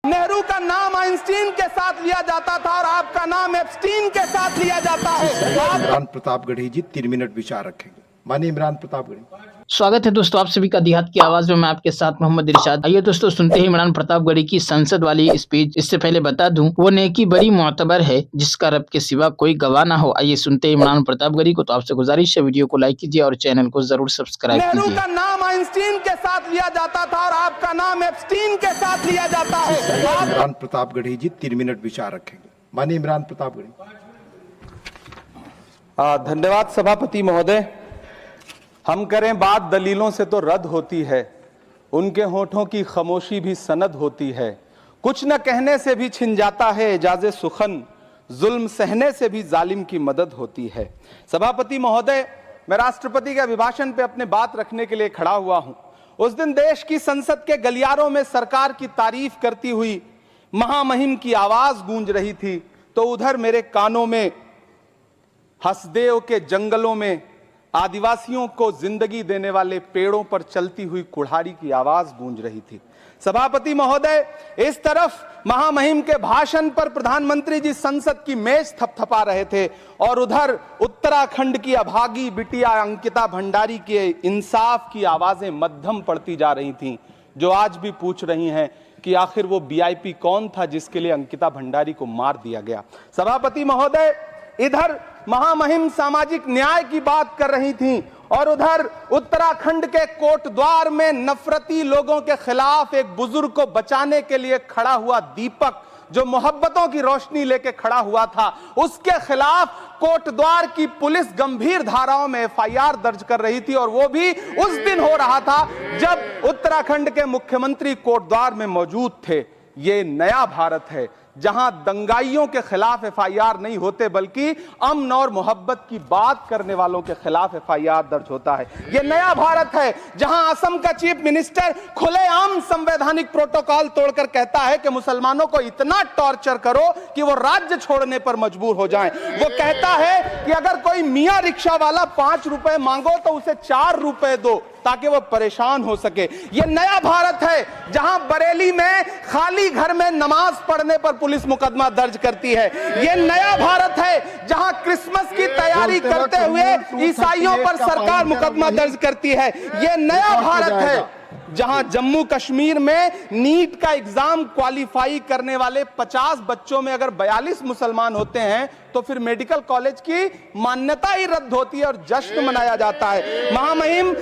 नेहरू का नाम आइंस्टीन के साथ लिया जाता था और आपका नाम एप्स्टीन के साथ लिया जाता है। इमरान प्रतापगढ़ी जी 3 मिनट विचार रखेंगे। माननीय इमरान प्रतापगढ़ी। स्वागत है दोस्तों आप सभी का देहात की आवाज में। मैं आपके साथ मोहम्मद इरशाद। आइए दोस्तों सुनते ही इमरान प्रतापगढ़ी की संसद वाली स्पीच। इससे पहले बता दूं वो नेकी बड़ी मोतबर है जिसका रब के सिवा कोई गवाह ना हो। आइए सुनते हैं इमरान प्रतापगढ़ी को। तो आपसे गुजारिश है वीडियो को लाइक कीजिए और चैनल को जरूर सब्सक्राइब कीजिए। नेहरू का नाम आइंस्टीन के साथ लिया जाता था और आपका नाम एप्स्टीन के साथ लिया जाता है। इमरान प्रतापगढ़ी जी 3 मिनट विचार रखेंगे। माननीय इमरान प्रतापगढ़ी। धन्यवाद सभापति महोदय। हम करें बात दलीलों से तो रद्द होती है, उनके होठों की खामोशी भी सनद होती है। कुछ न कहने से भी छिन जाता है एजाज़े सुखन, जुल्म सहने से भी जालिम की मदद होती है। सभापति महोदय, मैं राष्ट्रपति के अभिभाषण पे अपने बात रखने के लिए खड़ा हुआ हूं। उस दिन देश की संसद के गलियारों में सरकार की तारीफ करती हुई महामहिम की आवाज गूंज रही थी, तो उधर मेरे कानों में हसदेव के जंगलों में आदिवासियों को जिंदगी देने वाले पेड़ों पर चलती हुई कुल्हाड़ी की आवाज गूंज रही थी। सभापति महोदय, इस तरफ महामहिम के भाषण पर प्रधानमंत्री जी संसद की मेज थपथपा रहे थे और उधर उत्तराखंड की अभागी बिटिया अंकिता भंडारी के इंसाफ की आवाजें मध्यम पड़ती जा रही थीं, जो आज भी पूछ रही हैं कि आखिर वो वीआईपी कौन था जिसके लिए अंकिता भंडारी को मार दिया गया। सभापति महोदय, इधर महामहिम सामाजिक न्याय की बात कर रही थीं और उधर उत्तराखंड के कोटद्वार में नफरती लोगों के खिलाफ एक बुजुर्ग को बचाने के लिए खड़ा हुआ दीपक, जो मोहब्बतों की रोशनी लेके खड़ा हुआ था, उसके खिलाफ कोटद्वार की पुलिस गंभीर धाराओं में एफआईआर दर्ज कर रही थी। और वो भी उस दिन हो रहा था जब उत्तराखंड के मुख्यमंत्री कोटद्वार में मौजूद थे। ये नया भारत है जहां दंगाइयों के खिलाफ एफआईआर नहीं होते, बल्कि अमन और मोहब्बत की बात करने वालों के खिलाफ एफआईआर दर्ज होता है। यह नया भारत है जहां असम का चीफ मिनिस्टर खुलेआम संवैधानिक प्रोटोकॉल तोड़कर कहता है कि मुसलमानों को इतना टॉर्चर करो कि वो राज्य छोड़ने पर मजबूर हो जाएं। वो कहता है कि अगर कोई मियां रिक्शा वाला 5 रुपए मांगो तो उसे 4 रुपए दो ताकि वो परेशान हो सके। यह नया भारत है जहां बरेली में खाली घर में नमाज पढ़ने पर पुलिस मुकदमा दर्ज करती है। यह नया भारत है जहां क्रिसमस की तैयारी करते हुए ईसाइयों पर सरकार मुकदमा दर्ज करती है। यह नया भारत है जहां जम्मू कश्मीर में नीट का एग्जाम क्वालिफाई करने वाले 50 बच्चों में अगर 42 मुसलमान होते हैं तो फिर मेडिकल कॉलेज की मान्यता ही रद्द होती है और जश्न मनाया जाता है। महामहिम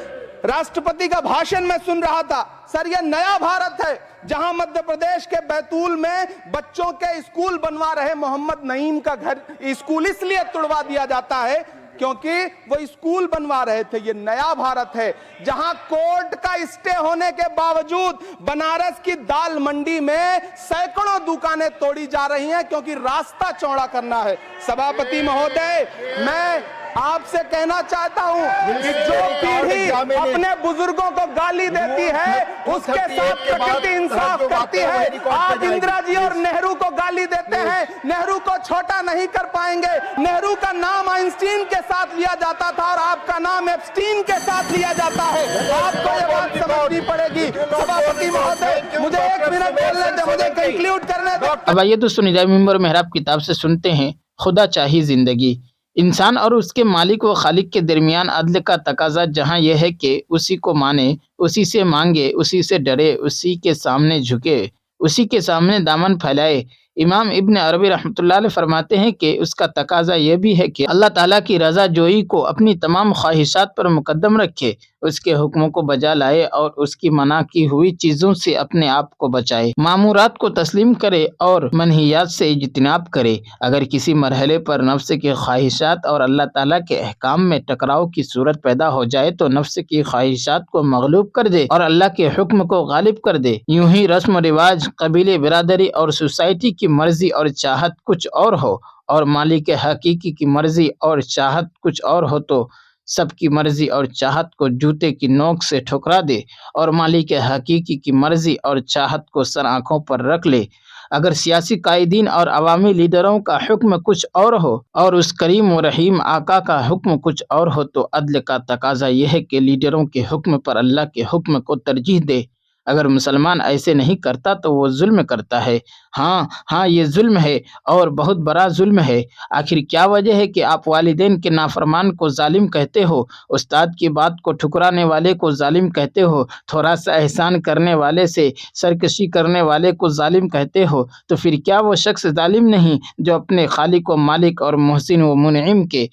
राष्ट्रपति का भाषण में सुन रहा था। सर, यह नया भारत है जहां मध्य प्रदेश के बैतूल में बच्चों के स्कूल बनवा रहे मोहम्मद नईम का घर स्कूल इसलिए तुड़वा दिया जाता है क्योंकि वो स्कूल बनवा रहे थे। ये नया भारत है जहां कोर्ट का स्टे होने के बावजूद बनारस की दाल मंडी में सैकड़ों दुकानें तोड़ी जा रही हैं क्योंकि रास्ता चौड़ा करना है। सभापति महोदय, मैं आपसे कहना चाहता हूं कि जो पीढ़ी अपने बुजुर्गों को गाली देती है उसके साथ प्रकृति इंसाफ करती है। आप इंदिरा जी और नेहरू को गाली देते हैं, नेहरू को छोटा नहीं कर पाएंगे। नेहरू का नाम आइंस्टीन के साथ लिया जाता था और आपका नाम एप्स्टीन के साथ लिया जाता है। आपको ये बात समझनी पड़ेगी। सभापति महोदय, मुझे 1 मिनट बोलने दे, मुझे कंक्लूड करने दो। अब आइए दोस्तों निजाम मेंबर मेहराब किताब से सुनते हैं खुदा चाही जिंदगी। इंसान और उसके मालिक व खालिक के दरमियान अदल का तकाजा जहाँ यह है कि उसी को माने, उसी से मांगे, उसी से डरे, उसी के सामने झुके, उसी के सामने दामन फैलाए। इमाम इब्न अरबी रहमतुल्लाह अलैह फरमाते हैं कि उसका तकाजा यह भी है कि अल्लाह ताला की रज़ा जोई को अपनी तमाम ख्वाहिशात पर मुकद्दम रखे, उसके हुक्मों को बजा लाए और उसकी मना की हुई चीज़ों से अपने आप को बचाए, मामूरात को तस्लीम करे और मनहियात से इज्तिनाब करे। अगर किसी मरहले पर नफ्स की ख्वाहिशात और अल्लाह ताला के अहकाम में टकराव की सूरत पैदा हो जाए तो नफ्स की ख्वाहिशात को मगलूब कर दे और अल्लाह के हुक्म को गालिब कर दे। यूं ही रस्म रिवाज, कबीले, बिरादरी और सोसाइटी की मर्जी और चाहत कुछ और हो और मालिक हकीकी की मर्जी और चाहत कुछ और हो तो सबकी मर्जी और चाहत को जूते की नोक से ठुकरा दे और मालिक हकीकी की मर्जी और चाहत को सर आंखों पर रख ले। अगर सियासी कायदीन और अवामी लीडरों का हुक्म कुछ और हो और उस करीम व रहीम आका का हुक्म कुछ और हो तो अदल का तकाजा यह है कि लीडरों के हुक्म पर अल्लाह के हुक्म को तरजीह दे। اگر مسلمان ایسے نہیں کرتا تو وہ ظلم کرتا ہے۔ ہاں یہ ظلم ہے اور بہت بڑا ظلم ہے۔ آخر کیا وجہ ہے کہ آپ والدین کے نافرمان کو ظالم کہتے ہو، استاد کی بات کو ٹھکرانے والے کو ظالم کہتے ہو، تھوڑا سا احسان کرنے والے سے سرکشی کرنے والے کو ظالم کہتے ہو؟ تو پھر کیا وہ شخص ظالم نہیں جو اپنے خالق و مالک اور محسن و منعم کے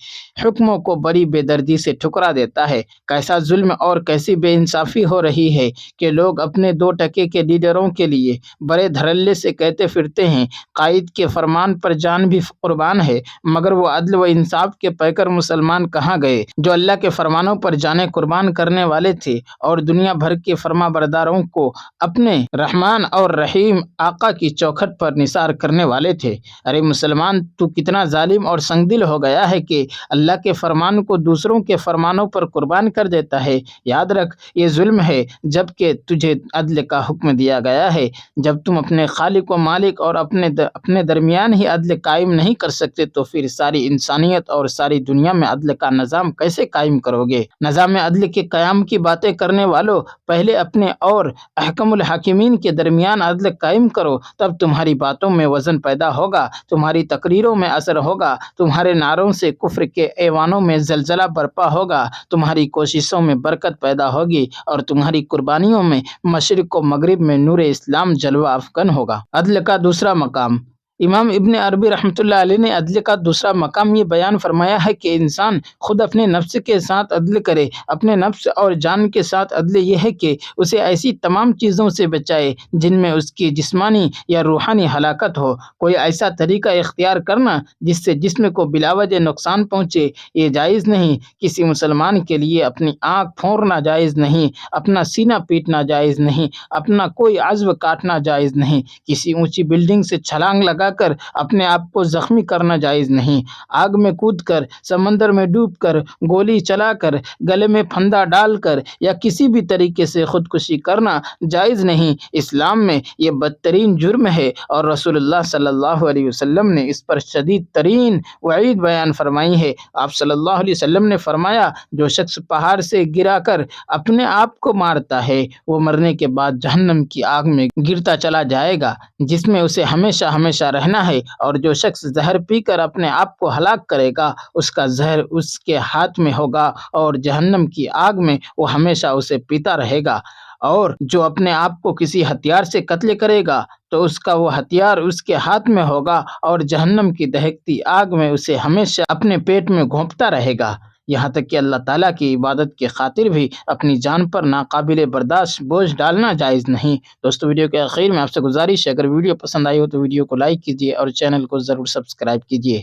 حکموں کو بڑی بے دردی سے ٹھکرا دیتا ہے؟ کیسا ظلم اور کیسی بے انصافی ہو رہی ہے کہ لوگ اپنے 2 ٹکے کے لیڈروں کے لیے بڑے دھڑلے سے کہتے پھرتے ہیں قائد کے فرمان پر جان بھی قربان ہے، مگر وہ عدل و انصاف کے پیکر مسلمان کہاں گئے جو اللہ کے فرمانوں پر جانیں قربان کرنے والے تھے اور دنیا بھر کے فرما برداروں کو اپنے رحمان اور رحیم آقا کی چوکھٹ پر نثار کرنے والے تھے؟ ارے مسلمان، تو کتنا ظالم اور سنگ دل ہو گیا ہے کہ اللہ کے فرمان کو دوسروں کے فرمانوں پر قربان کر دیتا ہے۔ یاد رکھ، یہ ظلم ہے جب کہ تجھے عدل کا حکم دیا گیا ہے۔ جب تم اپنے خالق و مالک اور اپنے درمیان ہی عدل قائم نہیں کر سکتے تو پھر ساری انسانیت اور ساری دنیا میں عدل کا نظام کیسے قائم کرو گے؟ نظام عدل کے قیام کی باتیں کرنے والوں، پہلے اپنے اور احکم الحاکمین کے درمیان عدل قائم کرو، تب تمہاری باتوں میں وزن پیدا ہوگا، تمہاری تقریروں میں اثر ہوگا، تمہارے نعروں سے کفر کے ایوانوں میں زلزلہ برپا ہوگا، تمہاری کوششوں میں برکت پیدا ہوگی اور تمہاری قربانیوں میں مشرق و مغرب میں نور اسلام جلوہ افکن ہوگا۔ عدل کا دوسرا مقام۔ امام ابن عربی رحمۃ اللہ علیہ نے عدل کا دوسرا مقام یہ بیان فرمایا ہے کہ انسان خود اپنے نفس کے ساتھ عدل کرے۔ اپنے نفس اور جان کے ساتھ عدل یہ ہے کہ اسے ایسی تمام چیزوں سے بچائے جن میں اس کی جسمانی یا روحانی ہلاکت ہو۔ کوئی ایسا طریقہ اختیار کرنا جس سے جسم کو بلا وجہ نقصان پہنچے، یہ جائز نہیں۔ کسی مسلمان کے لیے اپنی آنکھ پھوڑنا جائز نہیں، اپنا سینہ پیٹنا جائز نہیں، اپنا کوئی عضو کاٹنا جائز نہیں، کسی اونچی بلڈنگ سے چھلانگ لگا کر اپنے آپ کو زخمی کرنا جائز نہیں، آگ میں کود کر، سمندر میں ڈوب کر، گولی چلا کر، گلے میں پھندا ڈال کر یا کسی بھی طریقے سے خودکشی کرنا جائز نہیں۔ اسلام میں یہ بدترین جرم ہے اور رسول اللہ صلی اللہ علیہ وسلم نے اس پر شدید ترین وعید بیان فرمائی ہے۔ آپ صلی اللہ علیہ وسلم نے فرمایا، جو شخص پہاڑ سے گرا کر اپنے آپ کو مارتا ہے وہ مرنے کے بعد جہنم کی آگ میں گرتا چلا جائے گا جس میں اسے ہمیشہ ہمیشہ رہنا ہے، اور جو شخص زہر پی کر اپنے آپ کو ہلاک کرے گا اس کا زہر اس کے ہاتھ میں ہوگا اور جہنم کی آگ میں وہ ہمیشہ اسے پیتا رہے گا، اور جو اپنے آپ کو کسی ہتھیار سے قتل کرے گا تو اس کا وہ ہتھیار اس کے ہاتھ میں ہوگا اور جہنم کی دہکتی آگ میں اسے ہمیشہ اپنے پیٹ میں گھونپتا رہے گا، یہاں تک کہ اللہ تعالیٰ کی عبادت کی خاطر بھی اپنی جان پر ناقابل برداشت بوجھ ڈالنا جائز نہیں۔ دوستو، ویڈیو کے آخر میں آپ سے گزارش ہے، اگر ویڈیو پسند آئی ہو تو ویڈیو کو لائک کیجیے اور چینل کو ضرور سبسکرائب کیجیے۔